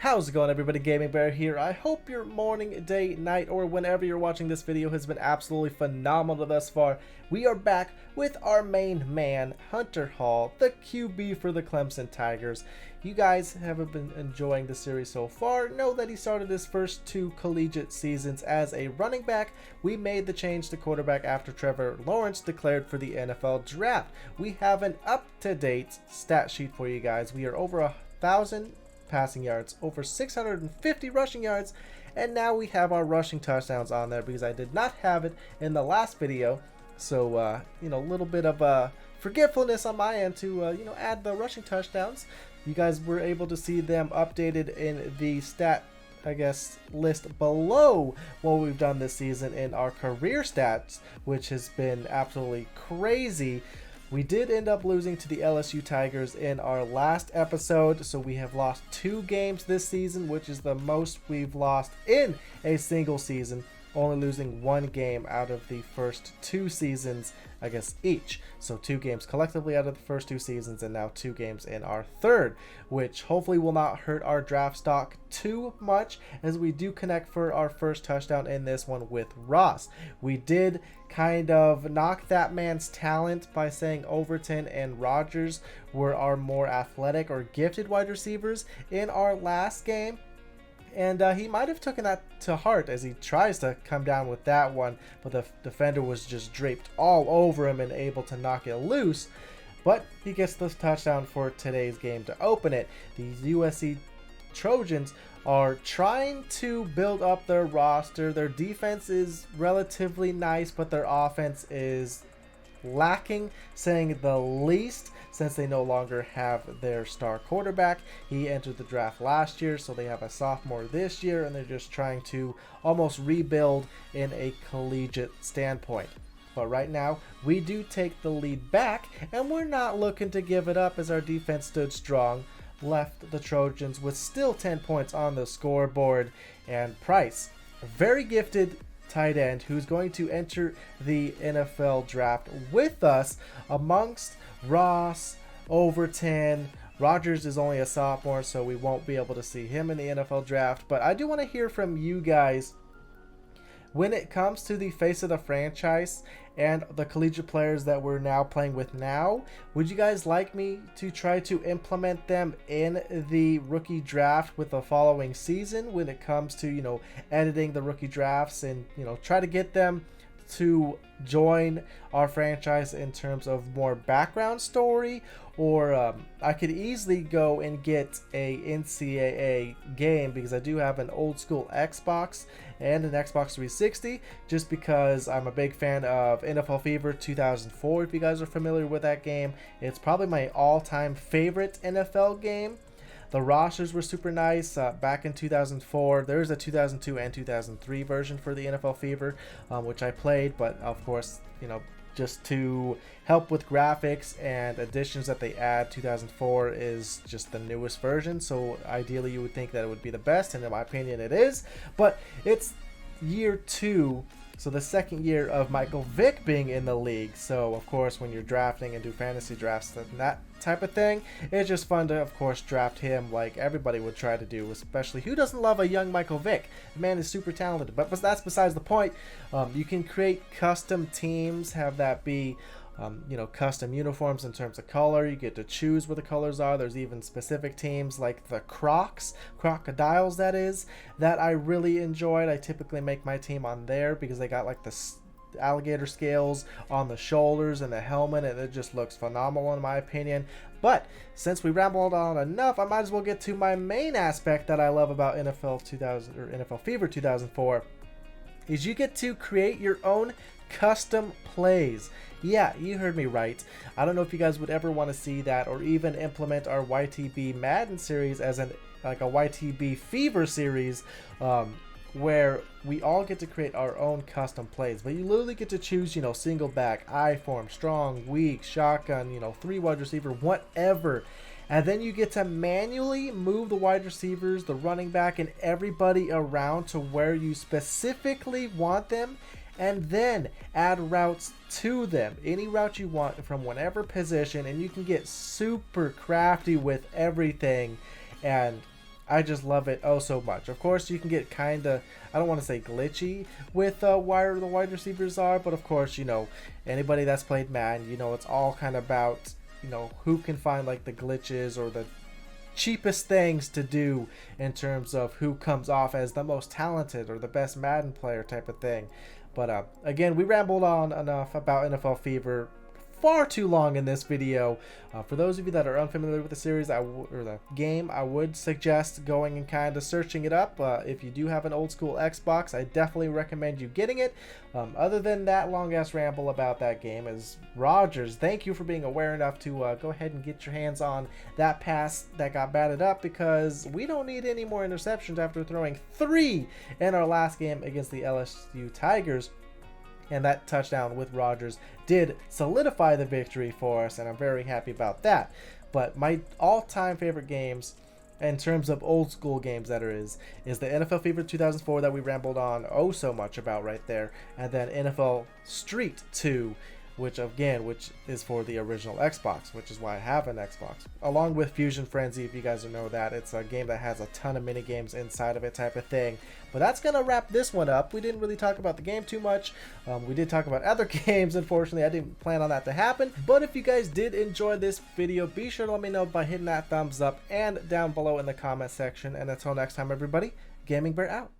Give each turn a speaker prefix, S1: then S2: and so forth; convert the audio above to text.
S1: How's it going, everybody? Gaming Bear here. I hope your morning, day, night, or whenever you're watching this video has been absolutely phenomenal thus far. We are back with our main man, Hunter Hall, the QB for the Clemson Tigers. You guys have been enjoying the series so far. Know that he started his first 2 collegiate seasons as a running back. We made the change to quarterback after Trevor Lawrence declared for the NFL draft. We have an up-to-date stat sheet for you guys. We are over 1,000 passing yards, over 650 rushing yards, and now we have our rushing touchdowns on there because I did not have it in the last video. So a little bit of forgetfulness on my end to add the rushing touchdowns. You guys were able to see them updated in the stat list below what we've done this season in our career stats, which has been absolutely crazy. We did end up losing to the LSU Tigers in our last episode, so we have lost 2 games this season, which is the most we've lost in a single season, only losing 1 game out of the first 2 seasons, each. So 2 games collectively out of the first 2 seasons, and now 2 games in our third, which hopefully will not hurt our draft stock too much, as we do connect for our first touchdown in this one with Ross. We did kind of knock that man's talent by saying Overton and Rogers were our more athletic or gifted wide receivers in our last game. And he might have taken that to heart as he tries to come down with that one, but the defender was just draped all over him and able to knock it loose. But he gets the touchdown for today's game to open it. The USC Trojans are trying to build up their roster. Their defense is relatively nice, but their offense is lacking, saying the least, since they no longer have their star quarterback. He entered the draft last year, so they have a sophomore this year, and they're just trying to almost rebuild in a collegiate standpoint. But right now, we do take the lead back, and we're not looking to give it up as our defense stood strong, left the Trojans with still 10 points on the scoreboard. And Price, a very gifted tight end who's going to enter the NFL draft with us amongst Ross, Overton. Rogers is only a sophomore, so we won't be able to see him in the NFL draft. But I do want to hear from you guys when it comes to the face of the franchise and the collegiate players that we're now playing with now. Would you guys like me to try to implement them in the rookie draft with the following season when it comes to, editing the rookie drafts and, try to get them to join our franchise in terms of more background story? Or I could easily go and get a NCAA game because I do have an old school Xbox and an Xbox 360, just because I'm a big fan of NFL Fever 2004. If you guys are familiar with that game, it's probably my all-time favorite NFL game. The rosters were super nice back in 2004. There's a 2002 and 2003 version for the NFL Fever, which I played, but of course, just to help with graphics and additions that they add, 2004 is just the newest version. So ideally, you would think that it would be the best, and in my opinion, it is. But it's year 2. So the second year of Michael Vick being in the league. So of course, when you're drafting and do fantasy drafts and that type of thing, it's just fun to, of course, draft him like everybody would try to do, especially who doesn't love a young Michael Vick? The man is super talented, but that's besides the point. You can create custom teams, have that be custom uniforms in terms of color. You get to choose what the colors are. There's even specific teams like the crocodiles, that I really enjoyed. I typically make my team on there because they got like the alligator scales on the shoulders and the helmet, and it just looks phenomenal in my opinion. But since we rambled on enough, I might as well get to my main aspect that I love about NFL Fever 2004 is you get to create your own custom plays. Yeah, you heard me right. I don't know if you guys would ever want to see that, or even implement our YTB Madden series as a YTB Fever series, where we all get to create our own custom plays. But you literally get to choose, single back, I form, strong, weak, shotgun, 3 wide receiver, whatever. And then you get to manually move the wide receivers, the running back, and everybody around to where you specifically want them, and then add routes to them, any route you want from whatever position, and you can get super crafty with everything. And I just love it oh so much. Of course, you can get kind of, I don't want to say glitchy with where the wide receivers are, but of course, you know, anybody that's played Madden, you know, it's all kind of about, you know, who can find like the glitches or the cheapest things to do in terms of who comes off as the most talented or the best Madden player type of thing. But again, we rambled on enough about NFL Fever far too long in this video. For those of you that are unfamiliar with the series or the game, I would suggest going and kind of searching it up. If you do have an old school Xbox, I definitely recommend you getting it. Other than that long ass ramble about that game, is Rodgers, thank you for being aware enough to go ahead and get your hands on that pass that got batted up, because we don't need any more interceptions after throwing 3 in our last game against the LSU Tigers. And that touchdown with Rodgers did solidify the victory for us, and I'm very happy about that. But my all-time favorite games, in terms of old school games that is the NFL Fever 2004 that we rambled on oh so much about right there, and then NFL Street 2, which is for the original Xbox, which is why I have an Xbox, along with Fusion Frenzy. If you guys don't know that, it's a game that has a ton of mini games inside of it type of thing. But that's gonna wrap this one up. We didn't really talk about the game too much. We did talk about other games. Unfortunately, I didn't plan on that to happen. But if you guys did enjoy this video, be sure to let me know by hitting that thumbs up and down below in the comment section. And until next time, everybody, Gaming Bear out.